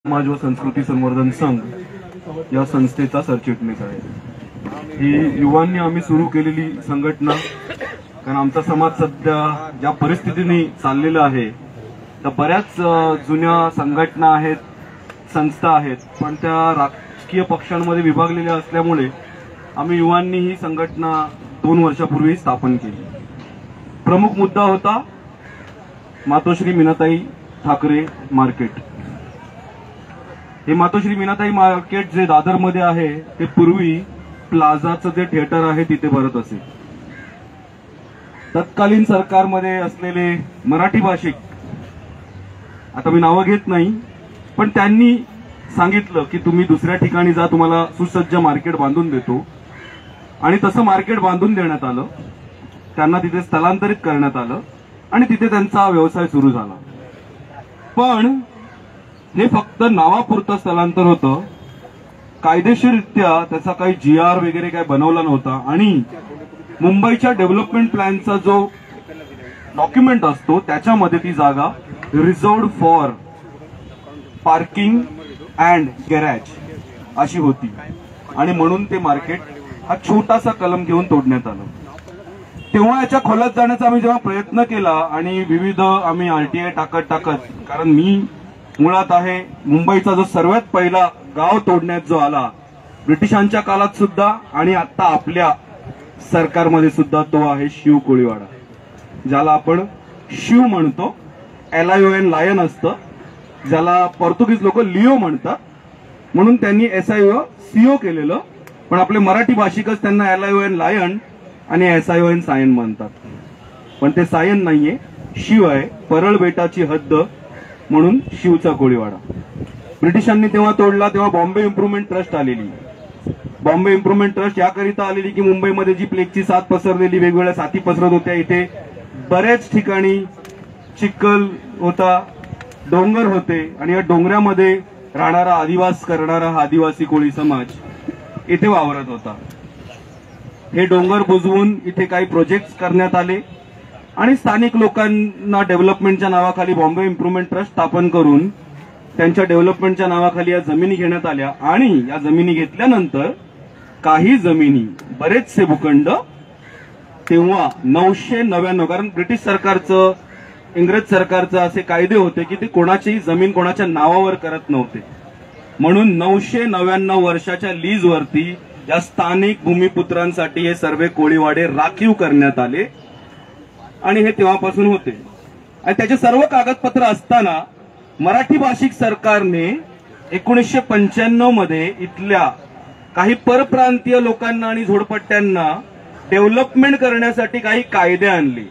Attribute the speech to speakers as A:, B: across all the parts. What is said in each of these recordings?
A: समाज व संस्कृती संवर्धन संघ या संस्थेचा सरचिटणीस आहे। ही युवांनी आम्ही सुरू केलेली संघटना, कारण आमचा समाज सध्या ज्या परिस्थितीने चाललेला आहे त्या बऱ्याच जुन्या संघटना आहेत, संस्था आहेत, पण त्या राजकीय पक्षांमध्ये विभागलेल्या असल्यामुळे आम्ही युवांनी ही संघटना 2 वर्षापूर्वी स्थापन केली। प्रमुख मुद्दा होता मातोश्री मीनाताई ठाकरे मार्केट। हे मातोश्री मीनाताई मार्केट जे दादर मध्ये आहे ते पूर्वी प्लाझाचं जे थिएटर आहे तिथे भरत असे। तत्कालीन सरकारमध्ये असलेले मराठी भाषिक, आता मी नावं घेत नाही, पण त्यांनी सांगितलं की तुम्ही दुसऱ्या ठिकाणी जा, तुम्हाला सुसज्ज मार्केट बांधून देतो, आणि तसं मार्केट बांधून देण्यात आलं। त्यांना तिथे स्थलांतरित करण्यात आलं आणि तिथे त्यांचा व्यवसाय सुरू झाला। पण हे फक्त नावापुरतं स्थलांतर होतं, कायदेशीररित्या त्याचा काही GR वगैरे काही बनवला नव्हता, आणि मुंबईच्या डेव्हलपमेंट प्लॅनचा जो डॉक्युमेंट असतो त्याच्यामध्ये ती जागा reserved for parking and garage अशी होती, आणि म्हणून ते मार्केट हा छोटासा कलम घेऊन तोडण्यात आलं। तेव्हा याच्या खोलात जाण्याचा आम्ही जेव्हा प्रयत्न केला आणि विविध आम्ही RTI टाकत, कारण मी मुळात आहे मुंबईचा जो सर्वात पहिला गाव तोडण्यात जो आला ब्रिटिशांच्या काळात सुद्धा, आणि आता आपल्या सरकारमध्ये सुद्धा, तो आहे शिव कोळीवाडा, ज्याला आपण शिव म्हणतो। LION लायन असतं, ज्याला पोर्तुगीज लोक लिओ म्हणतात, म्हणून त्यांनी SIO केलेलं, पण आपले मराठी भाषिकच त्यांना LION लायन आणि SION सायन म्हणतात, पण ते सायन नाहीये, शिव आहे। परळ बेटाची हद्द म्हणून शिवचा कोळीवाडा। ब्रिटिशांनी तेव्हा तोडला, तेव्हा बॉम्बे इम्प्रुव्हमेंट ट्रस्ट आलेली। बॉम्बे इम्प्रुव्हमेंट ट्रस्ट याकरिता आलेली की मुंबईमध्ये जी प्लेगची साथ पसरलेली, वेगवेगळ्या साथी पसरत होत्या, इथे बऱ्याच ठिकाणी चिखल होता, डोंगर होते, आणि या डोंगरामध्ये राहणारा आदिवास करणारा हा आदिवासी कोळी समाज इथे वावरत होता। हे डोंगर बुजवून इथे काही प्रोजेक्ट्स करण्यात आले, आणि स्थानिक लोकांना डेव्हलपमेंटच्या नावाखाली बॉम्बे इम्प्रुव्हमेंट ट्रस्ट स्थापन करून त्यांच्या डेव्हलपमेंटच्या नावाखाली या जमिनी घेण्यात आल्या। आणि या जमिनी घेतल्यानंतर काही जमिनी, बरेचसे भूखंड तेव्हा 999, कारण ब्रिटिश सरकारचं, इंग्रज सरकारचं असे कायदे होते की ते कोणाचीही जमीन कोणाच्या नावावर करत नव्हते, म्हणून 999 वर्षाच्या लीजवरती या स्थानिक भूमिपुत्रांसाठी हे सर्व कोळीवाडे राखीव करण्यात आले, आणि हे तेव्हापासून होते। आणि त्याचे सर्व कागदपत्र असताना मराठी भाषिक सरकारने 1995 मध्ये इथल्या काही परप्रांतीय लोकांना आणि झोडपट्ट्यांना डेव्हलपमेंट करण्यासाठी काही कायदे आणले,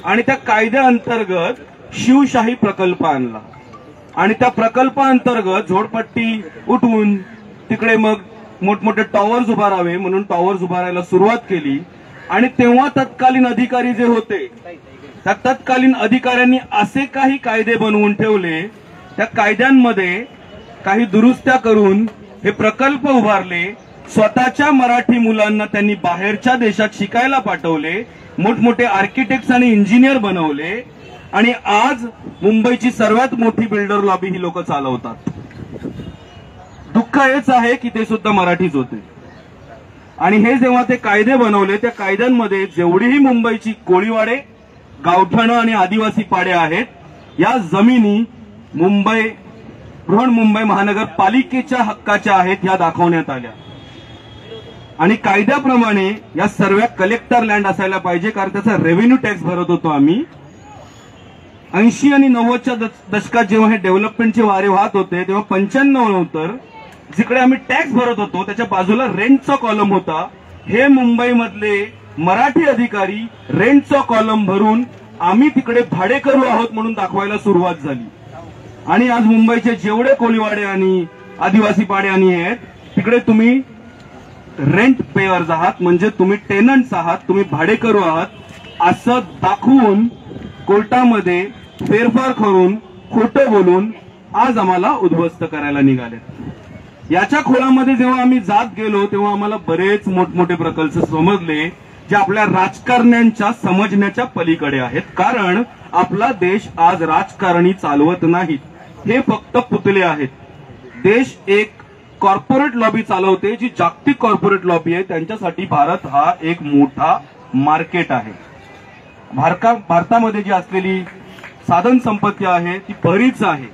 A: आणि त्या कायद्याअंतर्गत शिवशाही प्रकल्प आणला, आणि त्या प्रकल्पाअंतर्गत झोडपट्टी उठवून तिकडे मग मोठमोठे टॉवर्स उभारावे म्हणून टॉवर्स उभारायला सुरुवात केली। आणि तेव्हा तत्कालीन अधिकारी जे होते त्या तत्कालीन अधिकाऱ्यांनी असे काही कायदे बनवून ठेवले, त्या कायद्यांमध्ये काही दुरुस्त्या करून हे प्रकल्प उभारले। स्वतःच्या मराठी मुलांना त्यांनी बाहेरच्या देशात शिकायला पाठवले, मोठमोठे आर्किटेक्ट्स आणि इंजिनियर बनवले, आणि आज मुंबईची सर्वात मोठी बिल्डर लॉबी ही लोक चालवतात। दुःख हेच आहे की ते सुद्धा मराठीच होते, आणि हे जेव्हा ते कायदे बनवले त्या कायद्यांमध्ये जेवढीही मुंबईची कोळीवाडे, गावठाणं आणि आदिवासी पाडे आहेत, या जमिनी बृहन्मुंबई महानगरपालिकेच्या हक्काच्या आहेत ह्या दाखवण्यात आल्या। आणि कायद्याप्रमाणे या सर्व कलेक्टर लँड असायला पाहिजे, कारण त्याचा रेव्हेन्यू टॅक्स भरत होतो आम्ही। 80 आणि 90च्या दशकात जेव्हा हे डेव्हलपमेंटचे वारे वाहत होते तेव्हा 95 नंतर जिकडे आम्ही टॅक्स भरत होतो त्याच्या बाजूला रेंटचा कॉलम होता। हे मुंबईमधले मराठी अधिकारी रेंटचा कॉलम भरून आम्ही तिकडे भाडेकरू आहोत म्हणून दाखवायला सुरुवात झाली, आणि आज मुंबईचे जेवढे कोळीवाडे आणि आदिवासी पाडे आणि आहेत तिकडे तुम्ही रेंट पेअर्स आहात, म्हणजे तुम्ही टेनंट्स आहात, तुम्ही भाडेकरू आहात, असं दाखवून कोर्टामध्ये फेरफार करून खोटं बोलून आज आम्हाला उद्ध्वस्त करायला निघाले। याच्या खोलामध्ये जेव्हा आम्ही जात गेलो तेव्हा आम्हाला बरेच मोठमोठे प्रकल्प समजले जे आपल्या राजकारण्यांच्या समजण्याच्या पलीकडे आहेत, कारण आपला देश आज राजकारणी चालवत नाहीत, हे फक्त पुतळे आहेत। देश एक कॉर्पोरेट लॉबी चालवते, जी जागतिक कॉर्पोरेट लॉबी आहे, त्यांच्यासाठी भारत हा एक मोठा मार्केट आहे. भारतामध्ये जी असलेली साधन संपत्ती आहे ती बरीच आहे.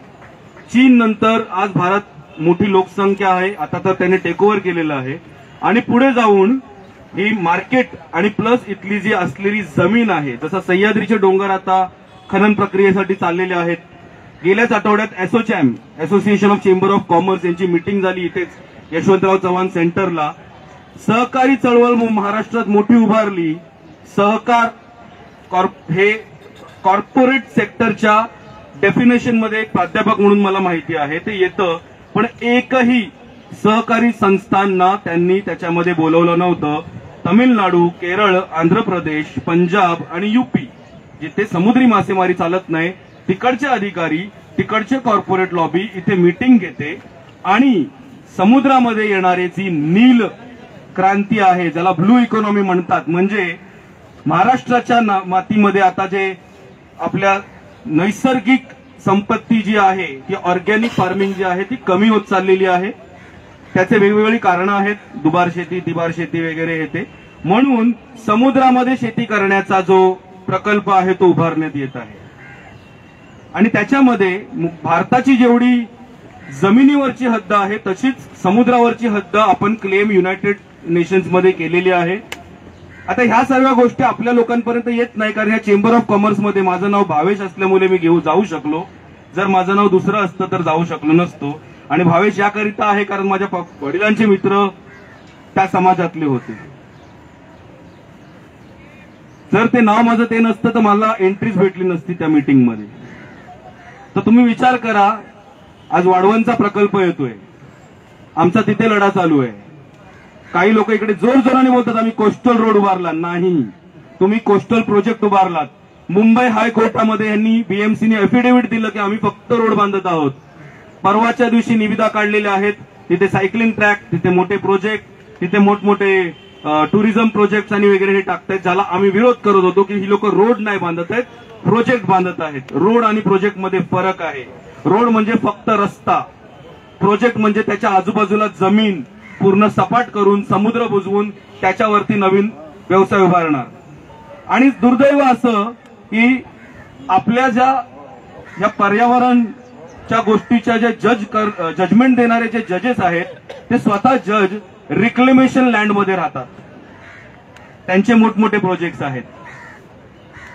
A: चीन नंतर आज भारत मोठी लोकसंख्या आहे, आता तर त्याने टेक ओव्हर केलेलं आहे. आणि पुढे जाऊन ही मार्केट आणि प्लस इथली जी असलेली जमीन आहे, जसं सह्याद्रीचे डोंगर आता खनन प्रक्रियेसाठी चाललेले आहेत. गेल्याच आठवड्यात ASSOCHAM, association of chamber of commerce यांची मीटिंग झाली इथेच यशवंतराव चव्हाण सेंटरला. सहकारी चळवळ महाराष्ट्रात मोठी उभारली. सहकार हे कॉर्पोरेट सेक्टरच्या डेफिनेशन मध्ये एक प्राध्यापक म्हणून मला माहिती आहे ते येतं, पण एकही सहकारी संस्थांना त्यांनी त्याच्यामध्ये बोलवलं नव्हतं. तमिळनाडू, केरळ, आंध्र प्रदेश, पंजाब आणि यूपी जिथे समुद्री मासेमारी चालत नाही, तिकडचे अधिकारी, तिकडचे कॉर्पोरेट लॉबी इथे मीटिंग घेते आणि समुद्रामध्ये येणारी जी नील क्रांती आहे, ज्याला ब्लू इकॉनॉमी म्हणतात, म्हणजे महाराष्ट्राच्या मातीमध्ये आता जे आपल्या नैसर्गिक संपत्ती जी आहे ती ऑर्गॅनिक फार्मिंग जी आहे ती कमी होत चाललेली आहे. त्याचे वेगवेगळी कारणं आहेत, दुबार शेती, तिबार शेती वगैरे येते. म्हणून समुद्रामध्ये शेती करण्याचा जो प्रकल्प आहे तो उभारण्यात येत आहे. आणि त्याच्यामध्ये भारताची जेवढी जमिनीवरची हद्द आहे तशीच समुद्रावरची हद्द आपण क्लेम युनायटेड नेशन्समध्ये केलेली आहे. आता ह्या सर्व गोष्टी आपल्या लोकांपर्यंत येत नाही, कारण या चेंबर ऑफ कॉमर्समध्ये माझं नाव भावेश असल्यामुळे मी जाऊ शकलो. जर माझं नाव दुसरं असतं तर जाऊ शकलो नसतो. आणि भावेश याकरिता आहे कारण माझ्या वडिलांचे मित्र त्या समाजातले होते. जर ते नाव माझं ते नसतं तर मला एंट्रीच भेटली नसती त्या मीटिंगमध्ये. तर तुम्ही विचार करा, आज वाढवणचा प्रकल्प येतोय, आमचा तिथे लढा चालू आहे. काही लोक इकडे जोर जोराने बोलतात आम्ही कोस्टल रोड उभारला. नाही, तुम्ही कोस्टल प्रोजेक्ट उभारलात. मुंबई हायकोर्टामध्ये यांनी बीएमसीने अफिडेव्हिट दिलं की आम्ही फक्त रोड बांधत आहोत. परवाच्या दिवशी निविदा काढलेल्या आहेत, तिथे सायकलिंग ट्रॅक, तिथे मोठे प्रोजेक्ट, तिथे मोठमोठे टुरिझम प्रोजेक्ट आणि वगैरे हे टाकतायत, ज्याला आम्ही विरोध करत होतो की ही लोक रोड नाही बांधत आहेत, प्रोजेक्ट बांधत आहेत. रोड आणि प्रोजेक्ट मध्ये फरक आहे. रोड म्हणजे फक्त रस्ता, प्रोजेक्ट म्हणजे त्याच्या आजूबाजूला जमीन पूर्ण सपाट करून समुद्र बुजवून त्याच्यावरती नवीन व्यवसाय उभारणार. आणि दुर्दैव असं की आपल्या ज्या पर्यावरणच्या गोष्टीच्या जे जजमेंट देणारे जे जजेस आहेत ते स्वतः जज रिक्लेमेशन लँडमध्ये राहतात. त्यांचे मोठमोठे प्रोजेक्ट्स आहेत.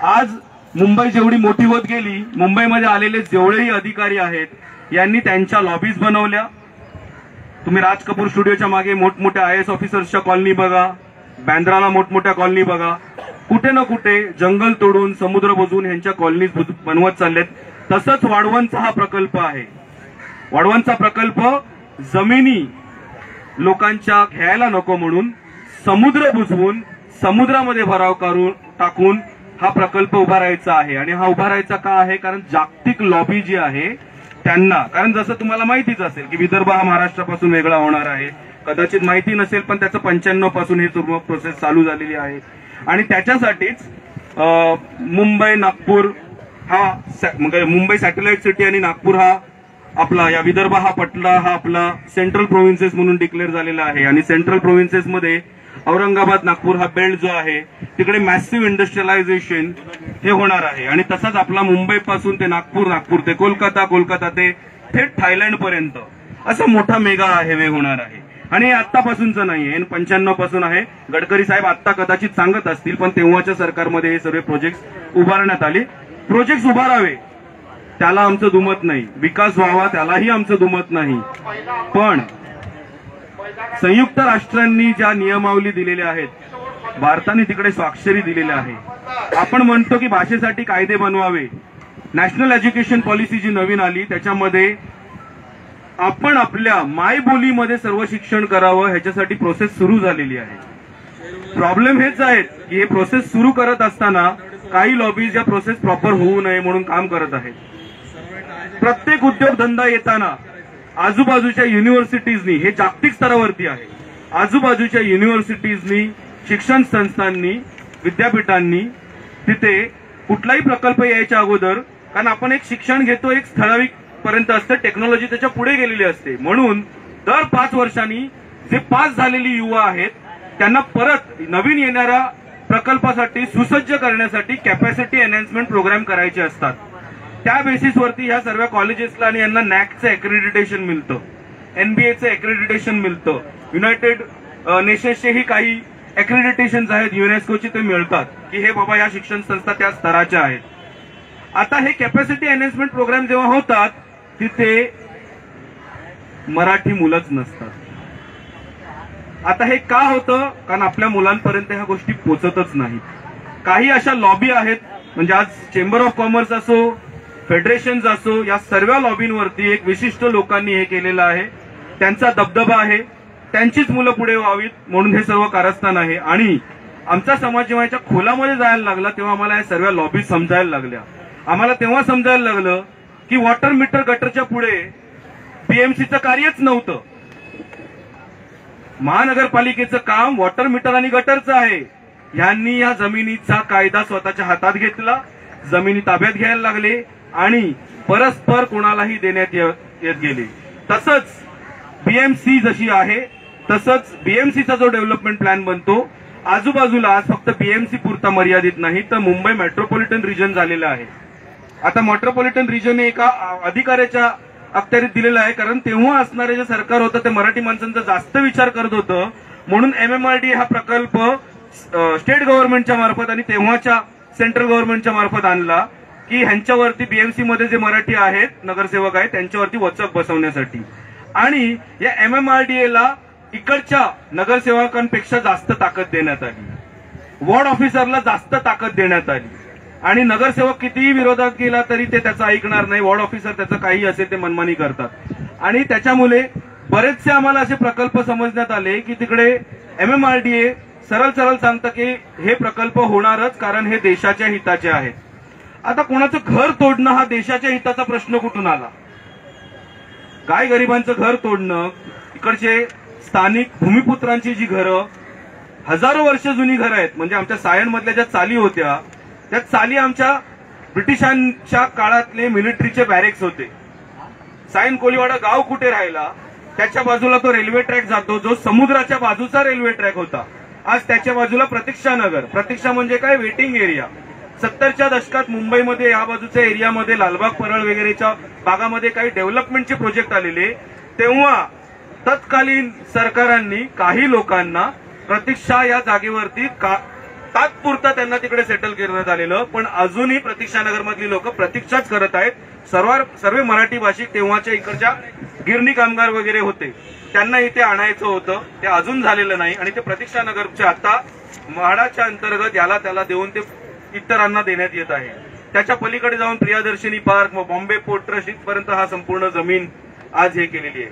A: आज मुंबई जेवढी मोठी होत गेली, मुंबईमध्ये आलेले जेवढेही अधिकारी आहेत यांनी त्यांच्या लॉबीज बनवल्या. तुम्ही राज कपूर स्टुडिओच्या मागे मोठमोठ्या IAS ऑफिसर्सच्या कॉलनी बघा, बँद्राला मोठमोठ्या कॉलनी बघा. कुठे ना कुठे जंगल तोडून समुद्र बुजवून ह्यांच्या कॉलनीज बनवत चाललेत. तसंच वाढवणचा हा प्रकल्प आहे. वाढवणचा प्रकल्प जमिनी लोकांच्या घ्यायला नको म्हणून समुद्र बुजवून समुद्रामध्ये भराव करून टाकून हा प्रकल्प उभारायचा आहे. आणि हा उभारायचा का आहे? कारण जागतिक लॉबी जी आहे त्यांना, कारण जसं तुम्हाला माहितीच असेल की विदर्भ हा महाराष्ट्रापासून वेगळा होणार आहे, कदाचित माहिती नसेल पण त्याचं 95 पासून ही पूर्ण प्रोसेस चालू झालेली आहे. आणि त्याच्यासाठीच मुंबई नागपूर हा मुंबई सॅटेलाइट सिटी आणि नागपूर हा आपला, या विदर्भ हा पटला हा आपला सेंट्रल प्रोव्हिन्सेस म्हणून डिक्लेअर झालेला आहे. आणि सेंट्रल प्रोव्हिन्सेसमध्ये औरंगाबाद नागपूर हा बेल्ट जो आहे तिकडे मॅसिव्ह इंडस्ट्रियलायझेशन हे होणार आहे. आणि तसाच आपला मुंबई पासून ते नागपूर, नागपूर ते कोलकाता, कोलकाता ते थेट थायलंड पर्यंत असा मोठा मेगा हायवे होणार आहे. आणि हे आत्तापासूनचं नाहीये, 95 पासून आहे. गडकरी साहेब आत्ता कदाचित सांगत असतील पण तेव्हाच्या सरकारमध्ये हे सर्व प्रोजेक्ट उभारण्यात आले. प्रोजेक्ट उभारावे त्याला आमचं दुमत नाही, विकास व्हावा त्यालाही आमचं दुमत नाही, पण संयुक्त राष्ट्रांनी ज्या नियमावली दिलेल्या आहेत, भारताने तिकडे स्वाक्षरी दिलेल्या आहे. आपण म्हणतो की भाषेसाठी कायदे बनवावे. नॅशनल एज्युकेशन पॉलिसी जी नवीन आली त्याच्यामध्ये आपण आपल्या मायबोलीमध्ये सर्व शिक्षण करावं ह्याच्यासाठी प्रोसेस सुरू झालेली आहे. प्रॉब्लेम हेच आहेत की हे प्रोसेस सुरू करत असताना काही लॉबीज या प्रोसेस प्रॉपर होऊ नये म्हणून काम करत आहेत. प्रत्येक उद्योगधंदा येताना आजूबाजूच्या युनिव्हर्सिटीजनी, हे जागतिक स्तरावरती आहे, आजूबाजूच्या युनिव्हर्सिटीजनी, शिक्षण संस्थांनी, विद्यापीठांनी तिथे कुठलाही प्रकल्प यायच्या अगोदर, कारण आपण एक शिक्षण घेतो एक ठराविक पर्यंत असते, टेक्नॉलॉजी त्याच्या पुढे गेलेली असते. म्हणून दर 5 वर्षांनी जे पास झालेली युवा आहेत त्यांना परत नवीन येणाऱ्या प्रकल्पासाठी सुसज्ज करण्यासाठी कॅपॅसिटी एनहान्समेंट प्रोग्राम करायचे असतात. त्या बेसिसवरती ह्या सर्व कॉलेजेसला आणि यांना नॅकचं एक्रेडिटेशन मिळतं, एनबीएचं एक्रेडिटेशन मिळतं, युनायटेड नेशन्सचेही काही एक्रेडिटेशन आहेत युनेस्कोची ते मिळतात की हे बाबा या शिक्षण संस्था त्या स्तराच्या आहेत. आता हे कॅपॅसिटी एनहान्समेंट प्रोग्राम जेव्हा होतात तिथे मराठी मुलंच नसतात. आता हे का होतं? कारण आपल्या मुलांपर्यंत ह्या गोष्टी पोचतच नाहीत. काही अशा लॉबी आहेत, म्हणजे आज चेंबर ऑफ कॉमर्स असो, फेडरेशन्स असो, या सर्व लॉबींवरती एक विशिष्ट लोकांनी हे केलेलं आहे, त्यांचा दबदबा आहे, त्यांचीच मुलं पुढे व्हावीत म्हणून हे सर्व कारस्थान आहे. आणि आमचा समाज जेव्हा याच्या खोलामध्ये जायला लागला तेव्हा आम्हाला या सर्व लॉबी समजायला लागल्या. आम्हाला तेव्हा समजायला लागलं की वॉटर मीटर गटरच्या पुढे बीएमसीचं कार्यच नव्हतं. महानगरपालिकेचं काम वॉटर मीटर आणि गटरचं आहे. यांनी या जमिनीचा कायदा स्वतःच्या हातात घेतला, जमिनी ताब्यात घ्यायला लागले आणि परस्पर कोणालाही देण्यात येत गेले. तसंच बीएमसी जशी आहे तसंच बीएमसीचा जो डेव्हलपमेंट प्लॅन बनतो आजूबाजूला आज फक्त बीएमसी पुरता मर्यादित नाही तर मुंबई मेट्रोपॉलिटन रिजन झालेलं आहे. आता मेट्रोपॉलिटन रिजन हे एका अधिकाऱ्याच्या अखत्यारीत दिलेलं आहे, कारण तेव्हा असणारे जे सरकार होतं ते मराठी माणसांचा जास्त विचार करत होतं. म्हणून MMRDA हा प्रकल्प स्टेट गव्हर्नमेंटच्या मार्फत आणि तेव्हाच्या सेंट्रल गव्हर्नमेंटच्या मार्फत आणला की ह्यांच्यावरती बीएमसी मध्ये जे मराठी आहेत नगरसेवक आहेत त्यांच्यावरती वचक बसवण्यासाठी. आणि या MMRDA इकडच्या नगरसेवकांपेक्षा जास्त ताकद देण्यात आली, वॉर्ड ऑफिसरला जास्त ताकद देण्यात आली. आणि नगरसेवक कितीही विरोधात गेला तरी ते त्याचं ऐकणार नाही, वॉर्ड ऑफिसर त्याचं काही असेल ते मनमानी करतात. आणि त्याच्यामुळे बरेचसे आम्हाला असे प्रकल्प समजण्यात आले की तिकडे MMRDA सरळ सरळ सांगतं की हे प्रकल्प होणारच कारण हे देशाच्या हिताचे आहेत. आता कोणाचं घर तोडणं हा देशाच्या हिताचा प्रश्न कुठून आला? काय गरिबांचं घर तोडणं, इकडचे स्थानिक भूमिपुत्रांची जी घरं हजारो वर्ष जुनी घरं आहेत, म्हणजे आमच्या सायनमधल्या ज्या चाली होत्या त्या चाली आमच्या ब्रिटिशांच्या काळातले मिलिटरीचे बॅरेक्स होते. सायन कोलीवाडा गाव कुठे राहिला त्याच्या बाजूला तो रेल्वे ट्रॅक जातो जो समुद्राच्या बाजूचा रेल्वे ट्रॅक होता. आज त्याच्या बाजूला प्रतीक्षानगर, प्रतीक्षा म्हणजे काय, वेटिंग एरिया. 70च्या दशकात मुंबईमध्ये या बाजूच्या एरियामध्ये लालबाग परळ वगैरेच्या भागामध्ये काही डेव्हलपमेंटचे प्रोजेक्ट आलेले, तेव्हा तत्कालीन सरकारांनी काही लोकांना प्रतीक्षा या जागेवरती तात्पुरता त्यांना तिकडे सेटल करण्यात आलेलं. पण अजूनही प्रतीक्षानगरमधली लोक प्रतीक्षाच करत आहेत. सर्व मराठी भाषिक तेव्हाच्या इकडच्या गिरणी कामगार वगैरे होते, त्यांना इथे आणायचं होतं, ते अजून झालेलं नाही. आणि ते प्रतीक्षानगरचे आता म्हाडाच्या अंतर्गत याला त्याला देऊन ते इतरांना देण्यात येत आहे. त्याच्या पलीकडे जाऊन Priyadarshini park, Bombay port trust इथपर्यंत हा संपूर्ण जमीन आज हे केलेली आहे.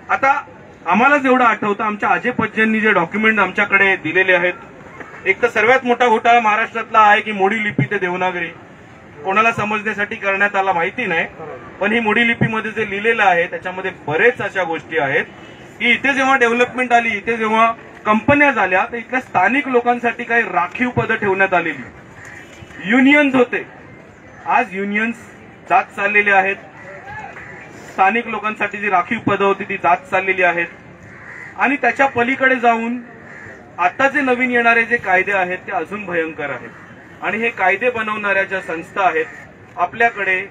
A: आता आम्हाला जेवढं आठवतं आमच्या अजय पज्जेंनी जे डॉक्युमेंट आमच्याकडे दिलेले आहेत, एक तर सर्वात मोठा घोटाळा महाराष्ट्रातला आहे की मोडी लिपी ते देवनागरी कोणाला समजण्यासाठी करण्यात आला माहिती नाही, पण ही मोडी लिपीमध्ये जे लिहिलेलं आहे त्याच्यामध्ये बरेच अशा गोष्टी आहेत की इथे जेव्हा डेव्हलपमेंट आली, इथे जेव्हा कंपन्या झाल्या तर इथल्या स्थानिक लोकांसाठी काही राखीव पदं ठेवण्यात आलेली, युनियन्स होते. आज युनियन्स जात चाललेले आहेत, स्थानिक लोकांसाठी जी राखीव पदं होती ती जात चाललेली आहेत. आणि त्याच्या पलीकडे जाऊन आता जे नवीन येणारे जे कायदे आहेत ते अजून भयंकर आहेत. आणि हे कायदे बनवणाऱ्या ज्या संस्था आहेत, आपल्याकडे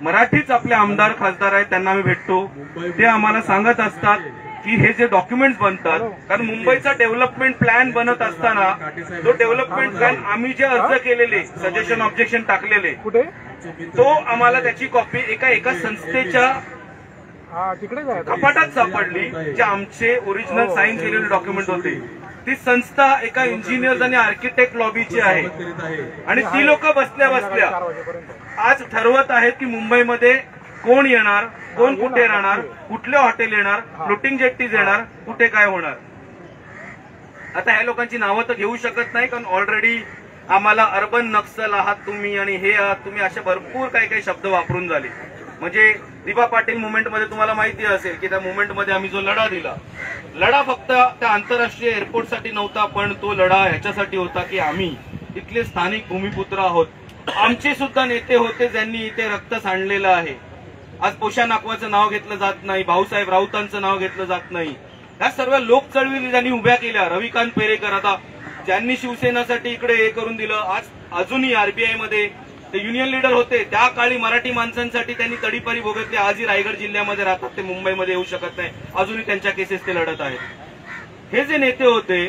A: मराठीच आपले आमदार खासदार आहेत, त्यांना आम्ही भेटतो, ते आम्हाला सांगत असतात की हे जे डॉक्युमेंट्स बनतात, कारण मुंबईचा डेव्हलपमेंट प्लॅन बनत असताना तो डेव्हलपमेंट प्लॅन आम्ही जे अर्ज केलेले, सजेशन ऑब्जेक्शन टाकलेले, तो आम्हाला त्याची कॉपी एका संस्थेच्या कपाटात सापडली, जे आमचे ओरिजिनल साईन केलेले डॉक्युमेंट होते. ती संस्था एका इंजिनियर्स आणि आर्किटेक्ट लॉबीची आहे. आणि ती लोक बसल्या बसल्या आज ठरवत आहेत की मुंबईमध्ये कोण येणार, कोण कुठे राहणार, कुठले हॉटेल येणार, फ्लोटिंग जेट्टीज येणार, कुठे काय होणार. आता ह्या लोकांची नावं तर घेऊ शकत नाही, कारण ऑलरेडी आम्हाला अर्बन नक्सल आहात तुम्ही आणि हे आहात तुम्ही असे भरपूर काही काही शब्द वापरून झाले. म्हणजे दिबा पाटील मुवमेंटमध्ये तुम्हाला माहिती असेल की त्या मुवमेंटमध्ये आम्ही जो लढा दिला, लढा फक्त त्या आंतरराष्ट्रीय एअरपोर्टसाठी नव्हता, पण तो लढा ह्याच्यासाठी होता की आम्ही इथले स्थानिक भूमिपुत्र आहोत. आमचे सुद्धा नेते होते ज्यांनी इथे रक्त सांडलेलं आहे. आज पोषा नाकवाचं नाव घेतलं जात नाही, भाऊसाहेब राऊतांचं नाव घेतलं जात नाही. ह्या सर्व लोक चळवळी ज्यांनी उभ्या केल्या, रविकांत पेरेकर, आता ज्यांनी शिवसेनासाठी इकडे हे करून दिलं, आज अजूनही आरबीआय मध्ये ते युनियन लीडर होते, त्या काळी मराठी माणसांसाठी त्यांनी तडीपारी भोगतली. आजही रायगड जिल्ह्यामध्ये राहतात, ते मुंबईमध्ये येऊ शकत नाही, अजूनही त्यांच्या केसेस ते लढत आहेत. हे जे नेते होते,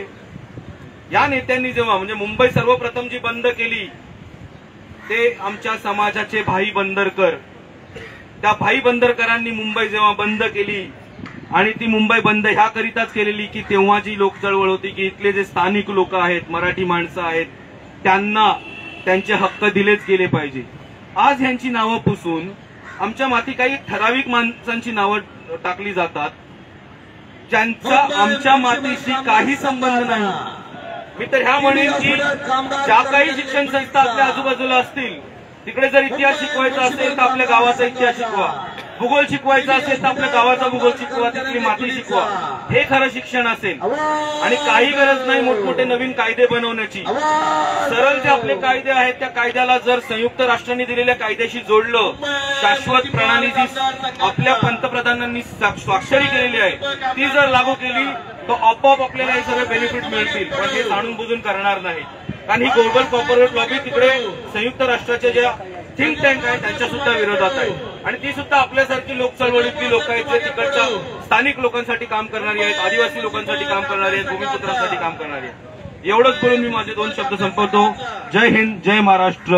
A: या नेत्यांनी जेव्हा म्हणजे मुंबई सर्वप्रथम जी बंद केली ते आमच्या समाजाचे भाई बंदरकर, त्या भाई बंदरकरांनी मुंबई जेव्हा बंद केली आणि ती मुंबई बंद ह्याकरिताच केलेली की तेव्हा जी लोक चळवळ होती की इथले जे स्थानिक लोक आहेत, मराठी माणसं आहेत, त्यांना त्यांचे हक्क दिलेच गेले पाहिजे. आज ह्यांची नावं पुसून आमच्या माती काही ठराविक माणसांची नावं टाकली जातात, ज्यांचा आमच्या मातीशी काही संबंध नाही. मी तर ह्या म्हणेन की ज्या काही शिक्षण संस्था आपल्या आजूबाजूला असतील तिकडे जर इतिहास शिकवायचा असेल तर आपल्या गावाचा इतिहास शिकवा, भूगोल शिकवायचा असेल तर आपल्या गावाचा भूगोल शिकवा, तिथली माती शिकवा. हे खरं शिक्षण असेल. आणि काही गरज नाही मोठमोठे नवीन कायदे बनवण्याची. सरळ जे आपले कायदे आहेत त्या कायद्याला जर संयुक्त राष्ट्रांनी दिलेल्या कायद्याशी जोडलं, शाश्वत प्रणाली जी आपल्या पंतप्रधानांनी स्वाक्षरी केलेली आहे ती जर लागू केली तर आपोआप आपल्याला हे सगळे बेनिफिट मिळतील. पण हे जाणून बुजून करणार नाही, कारण ही ग्लोबल कॉर्पोरेट लॉबी तिकडे संयुक्त राष्ट्राच्या ज्या थिंक टँक आहेत त्यांच्या सुद्धा विरोधात आहे. आणि ती सुद्धा आपल्यासारखी लोक चळवळीतली लोक आहेत जे तिकडच्या स्थानिक लोकांसाठी काम करणारी आहेत, आदिवासी लोकांसाठी काम करणारी आहेत, भूमिपुत्रांसाठी काम करणारी आहेत. एवढंच बोलून मी माझे 2 शब्द संपवतो. जय हिंद, जय महाराष्ट्र.